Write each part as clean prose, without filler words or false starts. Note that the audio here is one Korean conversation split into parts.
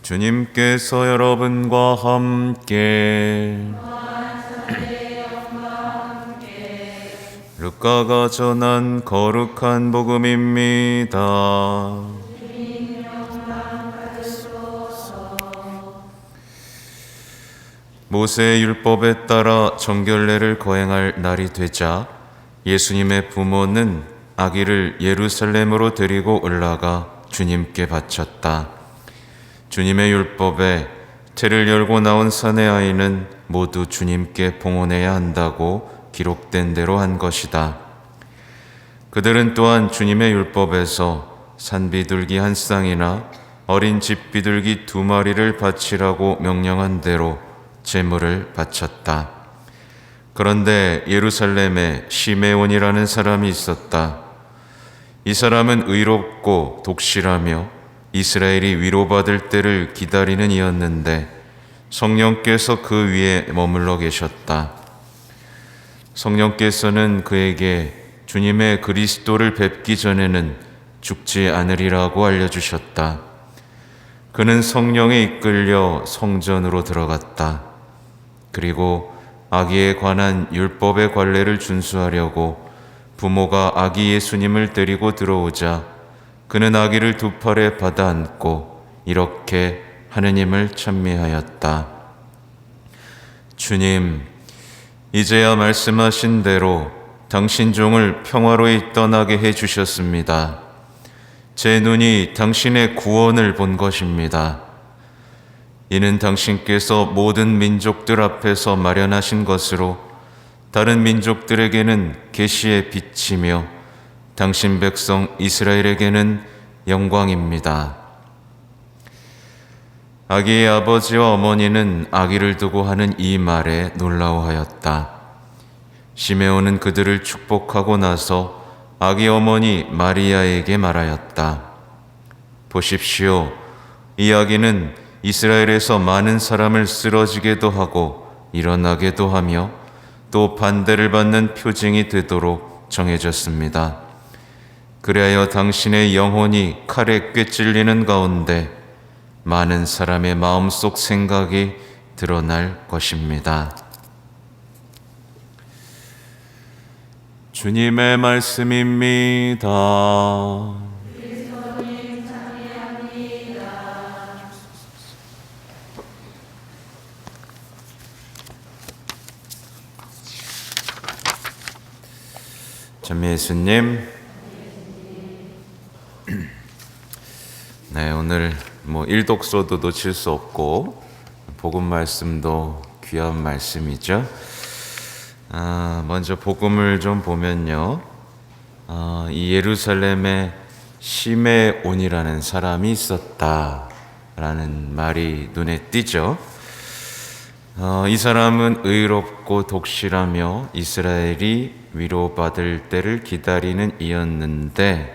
주님께서 여러분과 함께 루카가 전한 거룩한 복음입니다. 모세의 율법에 따라 정결례를 거행할 날이 되자 예수님의 부모는 아기를 예루살렘으로 데리고 올라가 주님께 바쳤다. 주님의 율법에 태를 열고 나온 사내 아이는 모두 주님께 봉헌해야 한다고 기록된 대로 한 것이다. 그들은 또한 주님의 율법에서 산비둘기 한 쌍이나 어린 집비둘기 2마리를 바치라고 명령한 대로 제물을 바쳤다. 그런데 예루살렘에 시메온이라는 사람이 있었다. 이 사람은 의롭고 독실하며 이스라엘이 위로받을 때를 기다리는 이였는데 성령께서 그 위에 머물러 계셨다. 성령께서는 그에게 주님의 그리스도를 뵙기 전에는 죽지 않으리라고 알려주셨다. 그는 성령에 이끌려 성전으로 들어갔다. 그리고 아기에 관한 율법의 관례를 준수하려고 부모가 아기 예수님을 데리고 들어오자 그는 아기를 2팔에 받아 안고 이렇게 하느님을 찬미하였다. 주님, 이제야 말씀하신 대로 당신 종을 평화로이 떠나게 해주셨습니다. 제 눈이 당신의 구원을 본 것입니다. 이는 당신께서 모든 민족들 앞에서 마련하신 것으로 다른 민족들에게는 계시의 빛이며 당신 백성 이스라엘에게는 영광입니다. 아기의 아버지와 어머니는 아기를 두고 하는 이 말에 놀라워하였다. 시메온은 그들을 축복하고 나서 아기 어머니 마리아에게 말하였다. 보십시오. 이 아기는 이스라엘에서 많은 사람을 쓰러지게도 하고 일어나게도 하며 또 반대를 받는 표징이 되도록 정해졌습니다. 그리하여 당신의 영혼이 칼에 꿰찔리는 가운데 많은 사람의 마음속 생각이 드러날 것입니다. 주님의 말씀입니다. 참 예수님, 네, 오늘 일독서도 놓칠 수 없고 복음 말씀도 귀한 말씀이죠. 먼저 복음을 좀 보면요, 이 예루살렘에 시메온이라는 사람이 있었다라는 말이 눈에 띄죠. 이 사람은 의롭고 독실하며 이스라엘이 위로받을 때를 기다리는 이였는데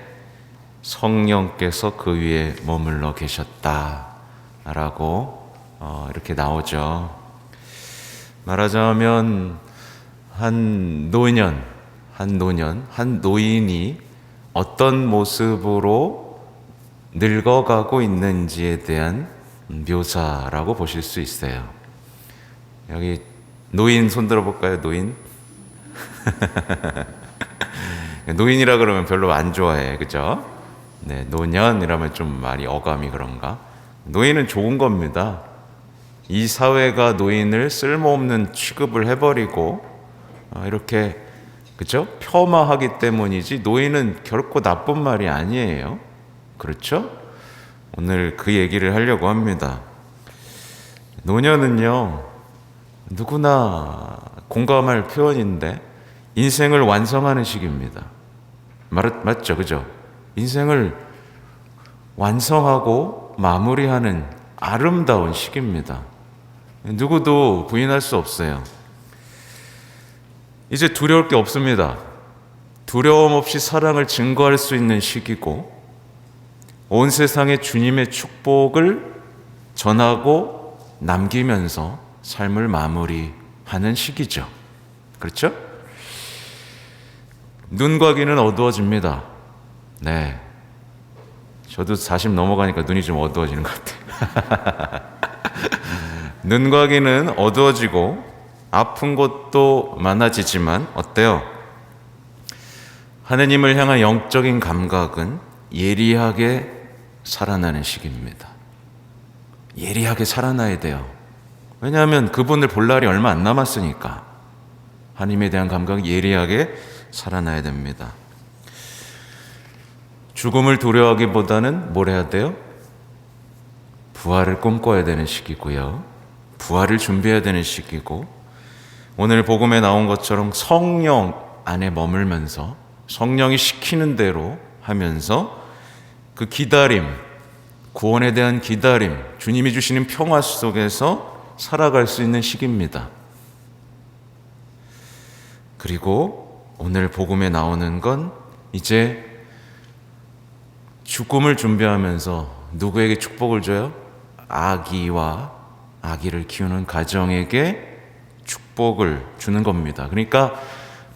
성령께서 그 위에 머물러 계셨다라고 이렇게 나오죠. 말하자면 한 노인이 어떤 모습으로 늙어가고 있는지에 대한 묘사라고 보실 수 있어요. 여기 노인 손 들어볼까요? 노인? 노인이라 그러면 별로 안 좋아해, 그죠? 네, 노년이라면 좀 말이 어감이 그런가? 노인은 좋은 겁니다. 이 사회가 노인을 쓸모없는 취급을 해버리고 이렇게, 그죠? 폄하하기 때문이지 노인은 결코 나쁜 말이 아니에요. 그렇죠? 오늘 그 얘기를 하려고 합니다. 노년은요, 누구나 공감할 표현인데 인생을 완성하는 시기입니다. 맞죠? 그죠? 인생을 완성하고 마무리하는 아름다운 시기입니다. 누구도 부인할 수 없어요. 이제 두려울 게 없습니다. 두려움 없이 사랑을 증거할 수 있는 시기고 온 세상에 주님의 축복을 전하고 남기면서 삶을 마무리하는 시기죠. 그렇죠? 눈과 귀는 어두워집니다. 네, 저도 40 넘어가니까 눈이 좀 어두워지는 것 같아요. 눈과 귀는 어두워지고 아픈 곳도 많아지지만 어때요? 하느님을 향한 영적인 감각은 예리하게 살아나는 시기입니다. 예리하게 살아나야 돼요. 왜냐하면 그분을 볼 날이 얼마 안 남았으니까. 하나님에 대한 감각이 예리하게 살아나야 됩니다. 죽음을 두려워하기보다는 뭘 해야 돼요? 부활을 꿈꿔야 되는 시기고요. 부활을 준비해야 되는 시기고, 오늘 복음에 나온 것처럼 성령 안에 머물면서 성령이 시키는 대로 하면서 그 기다림, 구원에 대한 기다림, 주님이 주시는 평화 속에서 살아갈 수 있는 시기입니다. 그리고 오늘 복음에 나오는 건 이제 죽음을 준비하면서 누구에게 축복을 줘요? 아기와 아기를 키우는 가정에게 축복을 주는 겁니다. 그러니까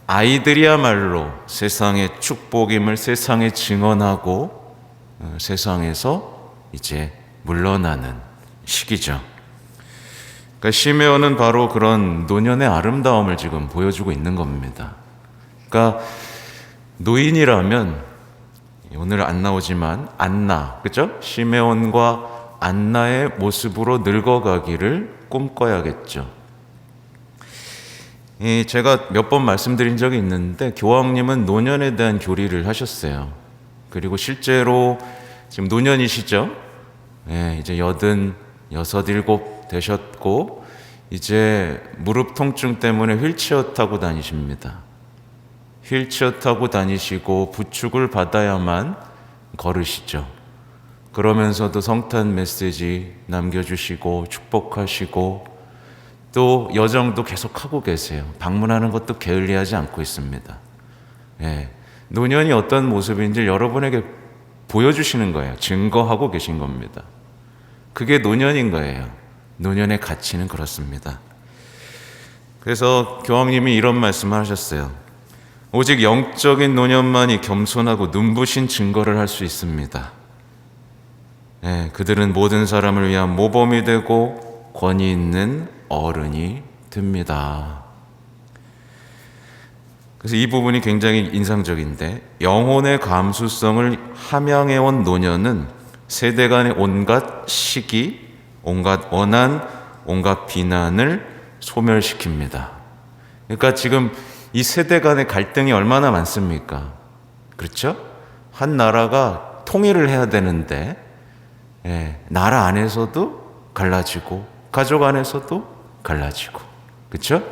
아이들이야말로 세상의 축복임을 세상에 증언하고 세상에서 이제 물러나는 시기죠. 그러니까 시메온은 바로 그런 노년의 아름다움을 지금 보여주고 있는 겁니다. 그러니까 노인이라면 오늘 안 나오지만 안나, 그죠? 시메온과 안나의 모습으로 늙어가기를 꿈꿔야겠죠. 제가 몇 번 말씀드린 적이 있는데 교황님은 노년에 대한 교리를 하셨어요. 그리고 실제로 지금 노년이시죠? 이제 86, 7 되셨고 이제 무릎 통증 때문에 휠체어 타고 다니십니다. 휠체어 타고 다니시고 부축을 받아야만 걸으시죠. 그러면서도 성탄 메시지 남겨주시고 축복하시고 또 여정도 계속 하고 계세요. 방문하는 것도 게을리하지 않고 있습니다. 노년이 어떤 모습인지 여러분에게 보여주시는 거예요. 증거하고 계신 겁니다. 그게 노년인 거예요. 노년의 가치는 그렇습니다. 그래서 교황님이 이런 말씀을 하셨어요. 오직 영적인 노년만이 겸손하고 눈부신 증거를 할 수 있습니다. 그들은 모든 사람을 위한 모범이 되고 권위 있는 어른이 됩니다. 그래서 이 부분이 굉장히 인상적인데 영혼의 감수성을 함양해온 노년은 세대 간의 온갖 시기, 온갖 원한, 온갖 비난을 소멸시킵니다. 그러니까 지금 이 세대 간의 갈등이 얼마나 많습니까? 그렇죠? 한 나라가 통일을 해야 되는데 나라 안에서도 갈라지고 가족 안에서도 갈라지고 그렇죠?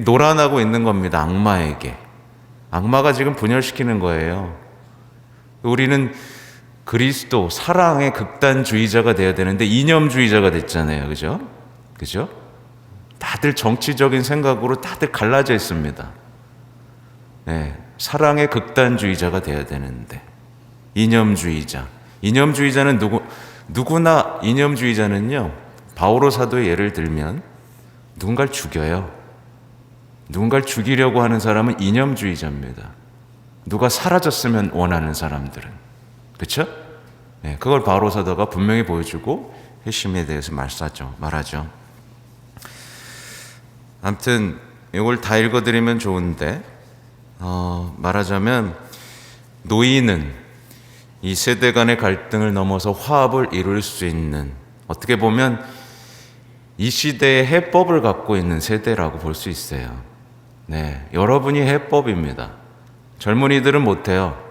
노란하고 있는 겁니다. 악마에게. 악마가 지금 분열시키는 거예요. 우리는 그리스도 사랑의 극단주의자가 돼야 되는데 이념주의자가 됐잖아요. 그죠? 그죠? 다들 정치적인 생각으로 다들 갈라져 있습니다. 사랑의 극단주의자가 돼야 되는데 이념주의자. 이념주의자는 누구나 이념주의자는요. 바오로 사도의 예를 들면 누군가를 죽여요. 누군가를 죽이려고 하는 사람은 이념주의자입니다. 누가 사라졌으면 원하는 사람들은. 그렇죠? 그걸 바오로 사도가 분명히 보여주고 회심에 대해서 말하죠. 아무튼 이걸 다 읽어드리면 좋은데 말하자면 노인은 이 세대 간의 갈등을 넘어서 화합을 이룰 수 있는 어떻게 보면 이 시대의 해법을 갖고 있는 세대라고 볼 수 있어요. 여러분이 해법입니다. 젊은이들은 못해요.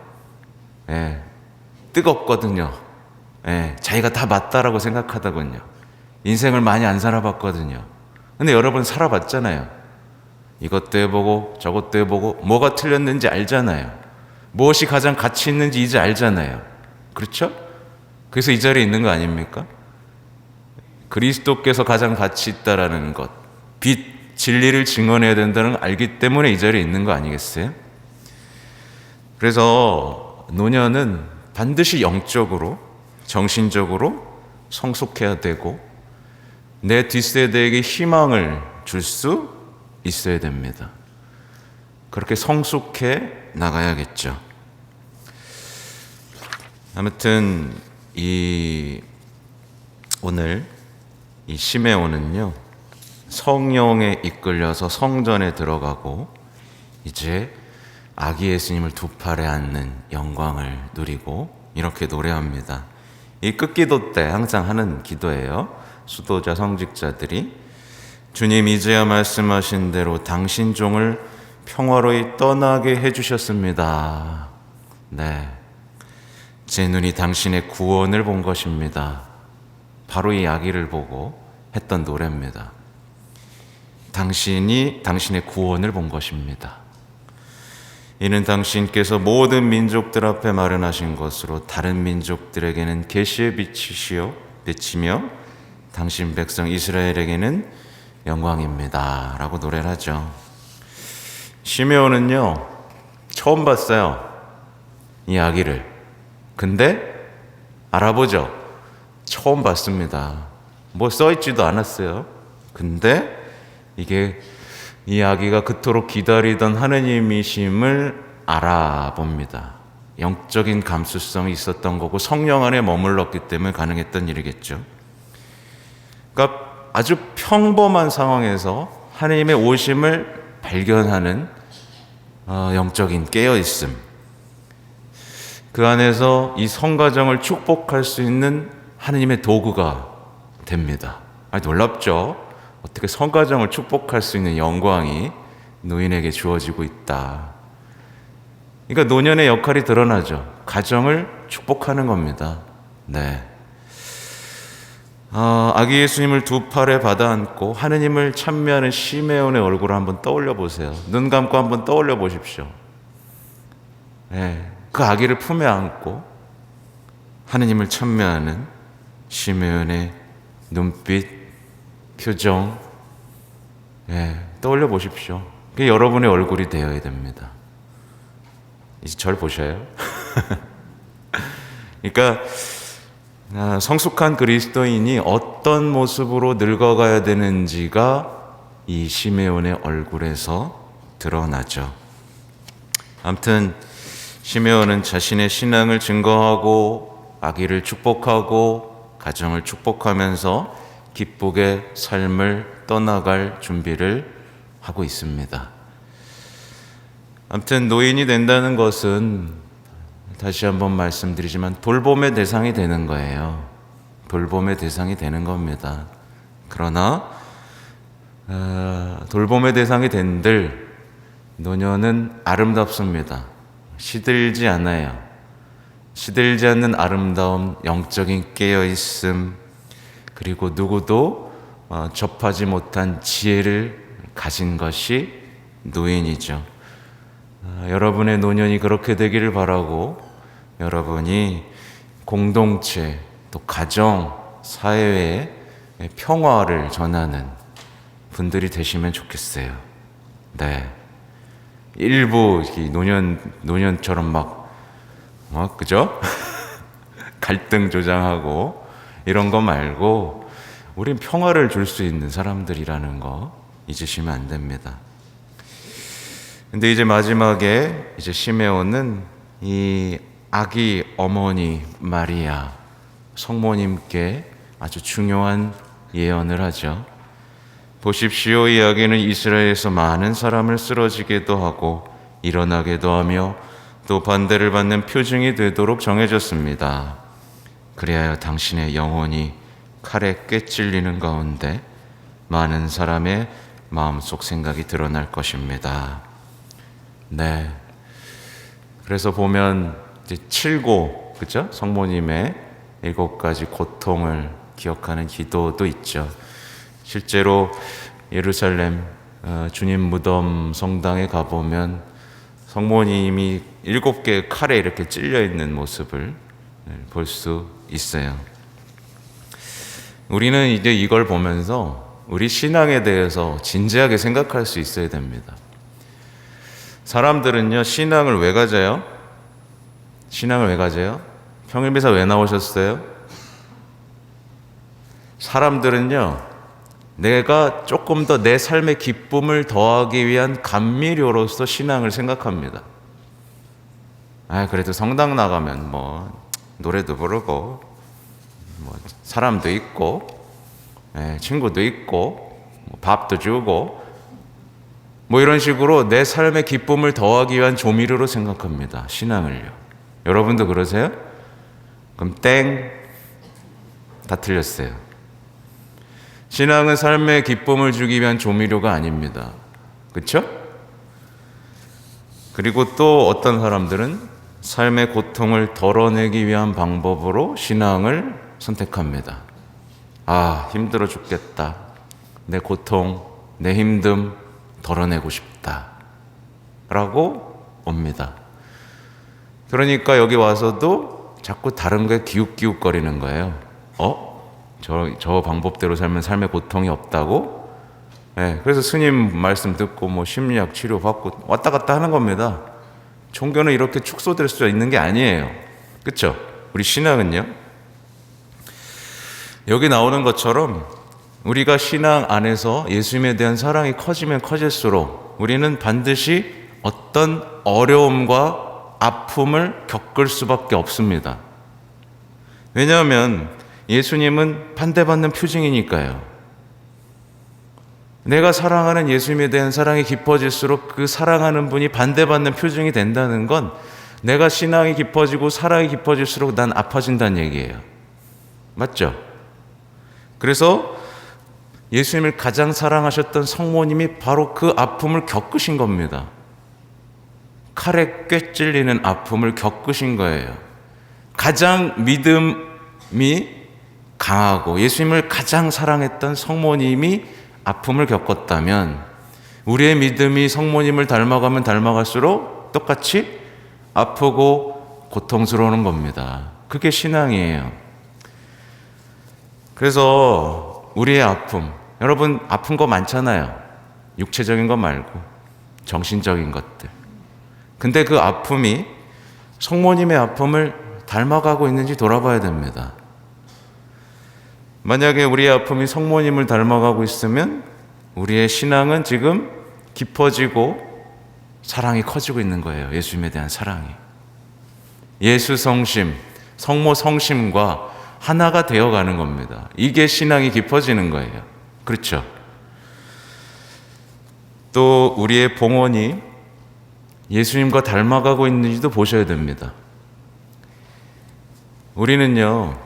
뜨겁거든요. 자기가 다 맞다라고 생각하더군요. 인생을 많이 안 살아봤거든요. 근데 여러분 살아봤잖아요. 이것도 해보고 저것도 해보고 뭐가 틀렸는지 알잖아요. 무엇이 가장 가치 있는지 이제 알잖아요. 그렇죠? 그래서 이 자리에 있는 거 아닙니까? 그리스도께서 가장 가치 있다라는 것, 빛, 진리를 증언해야 된다는 걸 알기 때문에 이 자리에 있는 거 아니겠어요? 그래서 노년은 반드시 영적으로, 정신적으로 성숙해야 되고 내 뒷세대에게 희망을 줄 수 있어야 됩니다. 그렇게 성숙해 나가야겠죠. 아무튼 오늘 이 시메온은요, 성령에 이끌려서 성전에 들어가고 이제 아기 예수님을 두 팔에 안는 영광을 누리고 이렇게 노래합니다. 이 끝기도 때 항상 하는 기도예요. 수도자 성직자들이 주님, 이제야 말씀하신 대로 당신 종을 평화로이 떠나게 해주셨습니다. 네, 제 눈이 당신의 구원을 본 것입니다. 바로 이 아기를 보고 했던 노래입니다. 당신이 당신의 구원을 본 것입니다. 이는 당신께서 모든 민족들 앞에 마련하신 것으로 다른 민족들에게는 계시의 빛이며 당신 백성 이스라엘에게는 영광입니다 라고 노래를 하죠. 시메온은요, 처음 봤어요, 이 아기를. 근데 알아보죠. 처음 봤습니다. 뭐 써있지도 않았어요. 근데 이게 이 아기가 그토록 기다리던 하느님이심을 알아봅니다. 영적인 감수성이 있었던 거고 성령 안에 머물렀기 때문에 가능했던 일이겠죠. 그러니까 아주 평범한 상황에서 하느님의 오심을 발견하는 영적인 깨어있음, 그 안에서 이 성가정을 축복할 수 있는 하느님의 도구가 됩니다. 놀랍죠? 어떻게 성가정을 축복할 수 있는 영광이 노인에게 주어지고 있다. 그러니까 노년의 역할이 드러나죠. 가정을 축복하는 겁니다. 네. 아기 예수님을 두 팔에 받아 안고 하느님을 찬미하는 시메온의 얼굴을 한번 떠올려 보세요. 눈 감고 한번 떠올려 보십시오. 네. 그 아기를 품에 안고 하느님을 찬미하는 시메온의 눈빛, 표정, 떠올려 보십시오. 그게 여러분의 얼굴이 되어야 됩니다. 이제 절 보셔요. 그러니까 성숙한 그리스도인이 어떤 모습으로 늙어가야 되는지가 이 시메온의 얼굴에서 드러나죠. 아무튼 시메온은 자신의 신앙을 증거하고 아기를 축복하고 가정을 축복하면서 기쁘게 삶을 떠나갈 준비를 하고 있습니다. 아무튼 노인이 된다는 것은 다시 한번 말씀드리지만 돌봄의 대상이 되는 거예요. 돌봄의 대상이 되는 겁니다. 그러나 돌봄의 대상이 된들 노년은 아름답습니다. 시들지 않아요. 시들지 않는 아름다움, 영적인 깨어있음, 그리고 누구도 접하지 못한 지혜를 가진 것이 노인이죠. 여러분의 노년이 그렇게 되기를 바라고 여러분이 공동체, 또 가정, 사회에 평화를 전하는 분들이 되시면 좋겠어요. 네. 일부 노년처럼 막 그죠? 갈등 조장하고 이런 거 말고 우린 평화를 줄 수 있는 사람들이라는 거 잊으시면 안 됩니다. 근데 이제 마지막에 이제 시메온은 이 아기 어머니 마리아 성모님께 아주 중요한 예언을 하죠. 보십시오, 이 아기는 이스라엘에서 많은 사람을 쓰러지게도 하고 일어나게도 하며 또 반대를 받는 표징이 되도록 정해졌습니다. 그리하여 당신의 영혼이 칼에 꿰찔리는 가운데 많은 사람의 마음속 생각이 드러날 것입니다. 네. 그래서 보면 이제 7고, 그죠? 성모님의 7가지 고통을 기억하는 기도도 있죠. 실제로 예루살렘 주님 무덤 성당에 가보면 성모님이 7개의 칼에 이렇게 찔려 있는 모습을 볼 수 있어요. 우리는 이제 이걸 보면서 우리 신앙에 대해서 진지하게 생각할 수 있어야 됩니다. 사람들은요, 신앙을 왜 가져요? 신앙을 왜 가져요? 평일미사 왜 나오셨어요? 사람들은요, 내가 조금 더 내 삶의 기쁨을 더하기 위한 감미료로서 신앙을 생각합니다. 그래도 성당 나가면 뭐 노래도 부르고 뭐 사람도 있고, 친구도 있고, 뭐 밥도 주고, 뭐 이런 식으로 내 삶의 기쁨을 더하기 위한 조미료로 생각합니다. 신앙을요. 여러분도 그러세요? 그럼 땡. 다 틀렸어요. 신앙은 삶의 기쁨을 주기 위한 조미료가 아닙니다. 그렇죠? 그리고 또 어떤 사람들은 삶의 고통을 덜어내기 위한 방법으로 신앙을 선택합니다. 아, 힘들어 죽겠다. 내 고통, 내 힘듦 덜어내고 싶다. 라고 옵니다. 그러니까 여기 와서도 자꾸 다른 거에 기웃기웃거리는 거예요. 저 방법대로 살면 삶의 고통이 없다고? 그래서 스님 말씀 듣고 뭐 심리학 치료 받고 왔다 갔다 하는 겁니다. 종교는 이렇게 축소될 수 있는 게 아니에요. 그렇죠? 우리 신앙은요. 여기 나오는 것처럼 우리가 신앙 안에서 예수님에 대한 사랑이 커지면 커질수록 우리는 반드시 어떤 어려움과 아픔을 겪을 수밖에 없습니다. 왜냐하면 예수님은 반대받는 표징이니까요. 내가 사랑하는 예수님에 대한 사랑이 깊어질수록 그 사랑하는 분이 반대받는 표징이 된다는 건 내가 신앙이 깊어지고 사랑이 깊어질수록 난 아파진다는 얘기예요. 맞죠? 그래서 예수님을 가장 사랑하셨던 성모님이 바로 그 아픔을 겪으신 겁니다. 칼에 꿰찔리는 아픔을 겪으신 거예요. 가장 믿음이 강하고 예수님을 가장 사랑했던 성모님이 아픔을 겪었다면 우리의 믿음이 성모님을 닮아가면 닮아갈수록 똑같이 아프고 고통스러운 겁니다. 그게 신앙이에요. 그래서 우리의 아픔, 여러분 아픈 거 많잖아요. 육체적인 거 말고 정신적인 것들. 근데 그 아픔이 성모님의 아픔을 닮아가고 있는지 돌아봐야 됩니다. 만약에 우리의 아픔이 성모님을 닮아가고 있으면 우리의 신앙은 지금 깊어지고 사랑이 커지고 있는 거예요. 예수님에 대한 사랑이. 예수 성심, 성모 성심과 하나가 되어가는 겁니다. 이게 신앙이 깊어지는 거예요. 그렇죠? 또 우리의 봉헌이 예수님과 닮아가고 있는지도 보셔야 됩니다. 우리는요,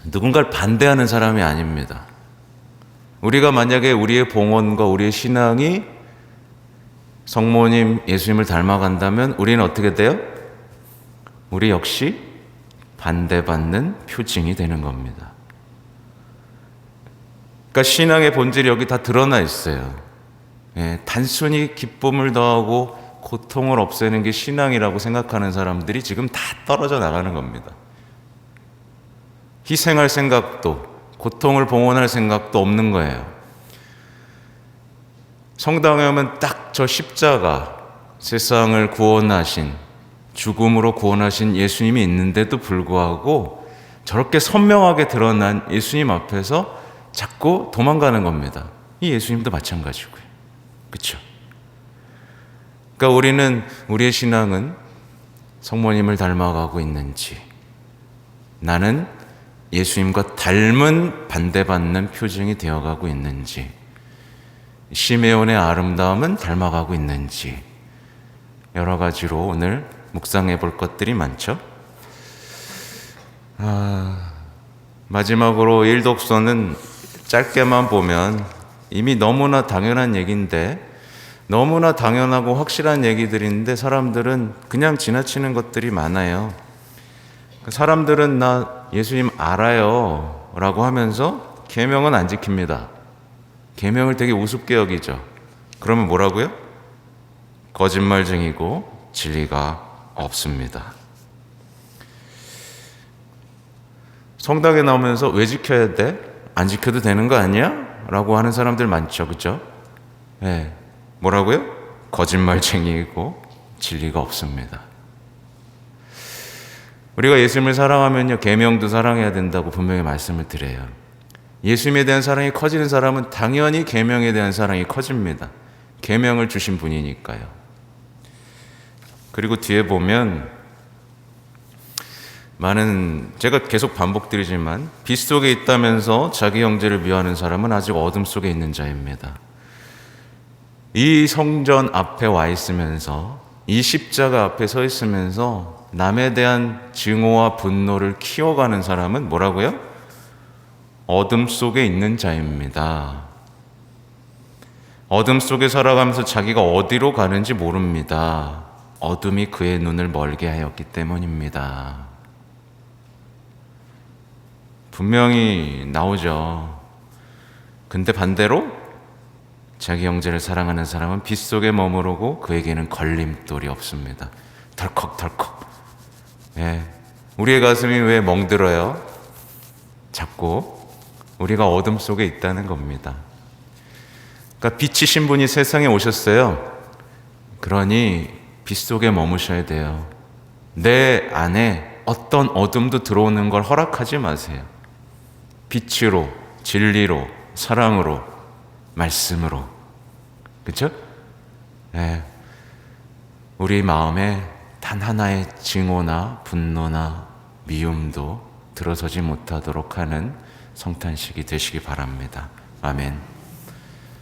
누군가를 반대하는 사람이 아닙니다. 우리가 만약에 우리의 봉헌과 우리의 신앙이 성모님 예수님을 닮아간다면 우리는 어떻게 돼요? 우리 역시 반대받는 표징이 되는 겁니다. 그러니까 신앙의 본질이 여기 다 드러나 있어요. 단순히 기쁨을 더하고 고통을 없애는 게 신앙이라고 생각하는 사람들이 지금 다 떨어져 나가는 겁니다. 희생할 생각도, 고통을 봉헌할 생각도 없는 거예요. 성당에 오면 딱 저 십자가, 세상을 구원하신, 죽음으로 구원하신 예수님이 있는데도 불구하고 저렇게 선명하게 드러난 예수님 앞에서 자꾸 도망가는 겁니다. 이 예수님도 마찬가지고요. 그렇죠? 그러니까 우리는, 우리의 신앙은 성모님을 닮아가고 있는지, 나는 예수님과 닮은 반대받는 표징이 되어가고 있는지, 시메온의 아름다움은 닮아가고 있는지, 여러 가지로 오늘 묵상해 볼 것들이 많죠. 마지막으로 일독서는 짧게만 보면 이미 너무나 당연한 얘기인데, 너무나 당연하고 확실한 얘기들인데 사람들은 그냥 지나치는 것들이 많아요. 사람들은 나 예수님 알아요 라고 하면서 계명은 안 지킵니다. 계명을 되게 우습게 여기죠. 그러면 뭐라고요? 거짓말쟁이고 진리가 없습니다. 성당에 나오면서 왜 지켜야 돼? 안 지켜도 되는 거 아니야? 라고 하는 사람들 많죠. 그렇죠? 네. 뭐라고요? 거짓말쟁이고 진리가 없습니다. 우리가 예수님을 사랑하면요, 계명도 사랑해야 된다고 분명히 말씀을 드려요. 예수님에 대한 사랑이 커지는 사람은 당연히 계명에 대한 사랑이 커집니다. 계명을 주신 분이니까요. 그리고 뒤에 보면 제가 계속 반복드리지만 빛 속에 있다면서 자기 형제를 미워하는 사람은 아직 어둠 속에 있는 자입니다. 이 성전 앞에 와 있으면서, 이 십자가 앞에 서 있으면서 남에 대한 증오와 분노를 키워가는 사람은 뭐라고요? 어둠 속에 있는 자입니다. 어둠 속에 살아가면서 자기가 어디로 가는지 모릅니다. 어둠이 그의 눈을 멀게 하였기 때문입니다. 분명히 나오죠. 근데 반대로 자기 형제를 사랑하는 사람은 빛 속에 머무르고 그에게는 걸림돌이 없습니다. 덜컥덜컥. 예. 우리의 가슴이 왜 멍들어요? 자꾸 우리가 어둠 속에 있다는 겁니다. 그러니까 빛이신 분이 세상에 오셨어요. 그러니 빛 속에 머무셔야 돼요. 내 안에 어떤 어둠도 들어오는 걸 허락하지 마세요. 빛으로, 진리로, 사랑으로, 말씀으로. 그렇죠? 네. 우리 마음에 단 하나의 증오나 분노나 미움도 들어서지 못하도록 하는 성탄식이 되시기 바랍니다. 아멘.